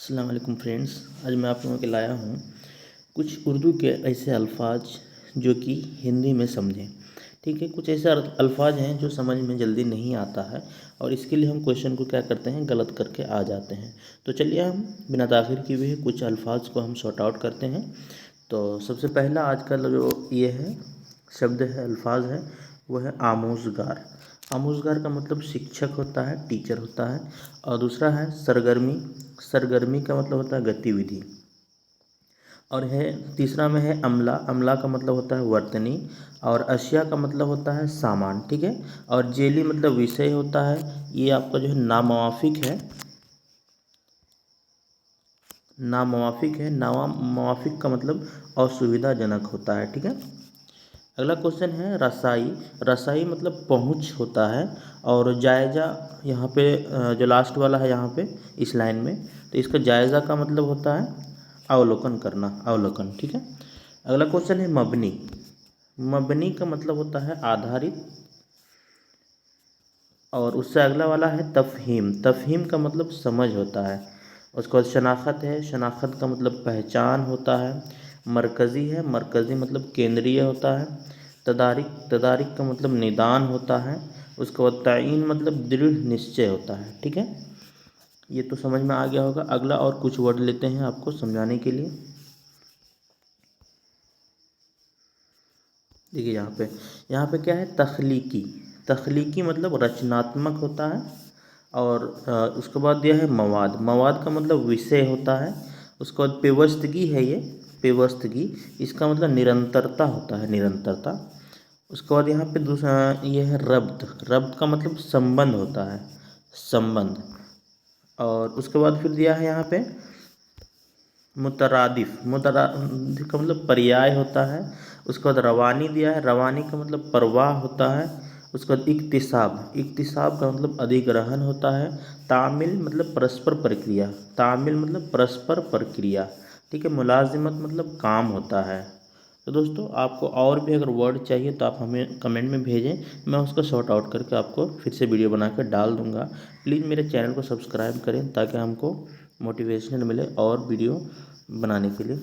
अस्सलाम वालेकुम फ्रेंड्स। आज मैं आप लोगों के लाया हूँ कुछ उर्दू के ऐसे अल्फाज जो कि हिंदी में समझें। ठीक है, कुछ ऐसे अल्फाज हैं जो समझ में जल्दी नहीं आता है और इसके लिए हम क्वेश्चन को क्या करते हैं, गलत करके आ जाते हैं। तो चलिए हम बिना ताख़ीर किए हुए कुछ अल्फाज को हम सॉर्ट आउट करते हैं। तो सबसे पहला आज का जो ये है शब्द है, अल्फाज है, वो है आमोज़गार। आमोज़गार का मतलब शिक्षक होता है, टीचर होता है। और दूसरा है सरगर्मी। सरगर्मी का मतलब होता है गतिविधि। और है तीसरा में है अमला। अमला का मतलब होता है वर्तनी। और अशिया का मतलब होता है सामान। ठीक है। और जेली मतलब विषय होता है। ये आपका जो है नामवाफिक है। नामवाफिक है। नामवाफिक का मतलब असुविधाजनक होता है। ठीक है। अगला क्वेश्चन है रसाई। रसाई मतलब पहुंच होता है। और जायज़ा यहाँ पे जो लास्ट वाला है यहाँ पे इस लाइन में, तो इसका जायज़ा का मतलब होता है अवलोकन करना, अवलोकन। ठीक है। अगला क्वेश्चन है मबनी। मबनी का मतलब होता है आधारित। और उससे अगला वाला है तफ़हीम। तफ़हीम का मतलब समझ होता है। उसके बाद शनाख्त है। शनाख्त का मतलब पहचान होता है। मरकज़ी है। मरकज़ी मतलब केंद्रीय होता है। तदारिक। तदारिक का मतलब निदान होता है। उसके बाद तयीन मतलब दृढ़ निश्चय होता है। ठीक है, ये तो समझ में आ गया होगा। अगला और कुछ वर्ड लेते हैं आपको समझाने के लिए। देखिए यहाँ पे क्या है, तख्लीकी। तख्लीकी मतलब रचनात्मक होता है। और उसके बाद दिया है मवाद। मवाद का मतलब विषय होता है। उसके बाद पेवस्तगी है ये, पेवस्तगी, इसका मतलब निरंतरता होता है, निरंतरता। उसके बाद यहाँ पे दूसरा ये है रब्त। रब्त का मतलब संबंध होता है, संबंध। और उसके बाद फिर दिया है यहाँ पे मुतरादिफ। मुतरादिफ का मतलब पर्याय होता है। उसके बाद रवानी दिया है। रवानी का मतलब प्रवाह होता है। उसके बाद इक्तिसाब। इक्तिसाब का मतलब अधिग्रहण होता है। तामिल मतलब परस्पर प्रक्रिया। तामिल मतलब परस्पर प्रक्रिया। ठीक है। मुलाजिमत मतलब काम होता है। तो दोस्तों आपको और भी अगर वर्ड चाहिए तो आप हमें कमेंट में भेजें, मैं उसको सॉर्ट आउट करके आपको फिर से वीडियो बना कर डाल दूँगा। प्लीज़ मेरे चैनल को सब्सक्राइब करें ताकि हमको मोटिवेशन मिले और वीडियो बनाने के लिए।